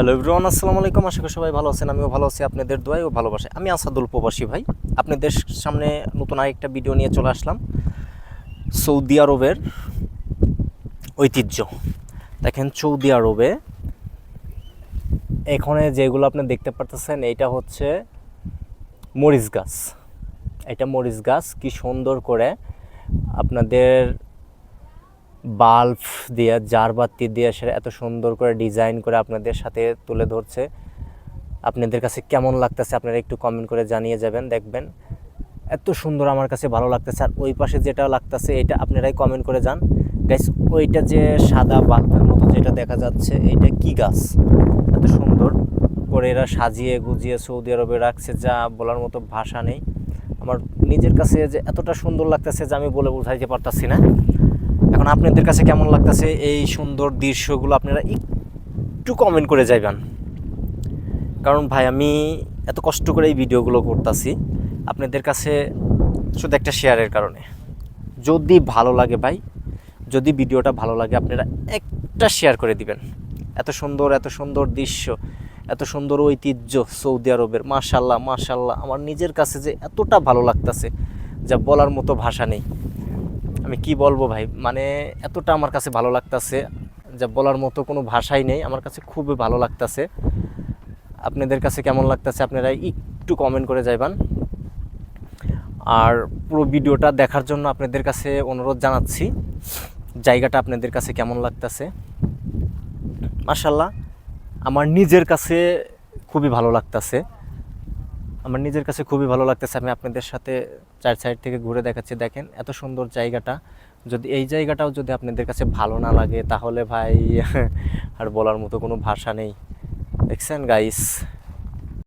Hello everyone, আসসালামু আলাইকুম। আশা করি সবাই ভালো আছেন, আমিও ভালো আছি আপনাদের দোয়ায় ও ভালোবাসায়। আমি আসাদুল প্রবাসী ভাই, আপনাদের সামনে নতুন আরেকটা ভিডিও নিয়ে চলে আসলাম। সৌদি আরবের ঐতিহ্য দেখেন। সৌদি আরবে এখানে যেগুলো আপনি দেখতে পারতেছেন, এইটা হচ্ছে মরিচ গাছ। এটা মরিচ গাছ, কি সুন্দর করে আপনাদের বাল্ব দিয়ে, জারবাতি দিয়ে সেটা এত সুন্দর করে ডিজাইন করে আপনাদের সাথে তুলে ধরছে। আপনাদের কাছে কেমন লাগতেছে আপনারা একটু কমেন্ট করে জানিয়ে যাবেন। দেখবেন এত সুন্দর, আমার কাছে ভালো লাগতেছে। আর ওই পাশে যেটা লাগতেছে এটা আপনারাই কমেন্ট করে যান গাইস। ওইটা যে সাদা বাল্বের মতো যেটা দেখা যাচ্ছে, এইটা কি গাছ? এত সুন্দর করে এরা সাজিয়ে গুজিয়ে সৌদি আরবে রাখছে, যা বলার মতো ভাষা নেই। আমার নিজের কাছে যে এতটা সুন্দর লাগতেছে যে আমি বলে বোঝাইতে পারতাছি না। এখন আপনাদের কাছে কেমন লাগতেছে এই সুন্দর দৃশ্যগুলো, আপনারা একটু কমেন্ট করে যাইবেন। কারণ ভাই আমি এত কষ্ট করে এই ভিডিওগুলো করতেছি আপনাদের কাছে শুধু একটা শেয়ারের কারণে। যদি ভালো লাগে ভাই, যদি ভিডিওটা ভালো লাগে, আপনারা একটা শেয়ার করে দিবেন। এত সুন্দর দৃশ্য, এত সুন্দর ঐতিহ্য সৌদি আরবের। মাশাল্লাহ মাশাল্লাহ, আমার নিজের কাছে যে এতটা ভালো লাগতেছে যা বলার মতো ভাষা নেই। আমি কি বলবো ভাই, মানে এতটা আমার কাছে ভালো লাগতেছে যা বলার মতো কোনো ভাষাই নেই। আমার কাছে খুবই ভালো লাগতেছে। আপনাদের কাছে কেমন লাগতেছে আপনারা একটু কমেন্ট করে যাইবেন। আর পুরো ভিডিওটা দেখার জন্য আপনাদের কাছে অনুরোধ জানাচ্ছি। জায়গাটা আপনাদের কাছে কেমন লাগতেছে? মাশাল্লাহ, আমার নিজের কাছে খুবই ভালো লাগতেছে। আমার নিজের কাছে খুবই ভালো লাগতেছে। আমি আপনাদের সাথে চার সাইড থেকে ঘুরে দেখাচ্ছি। দেখেন এত সুন্দর জায়গাটা। যদি এই জায়গাটাও যদি আপনাদের কাছে ভালো না লাগে, তাহলে ভাই আর বলার মতো কোনো ভাষা নেই। দেখছেন গাইস?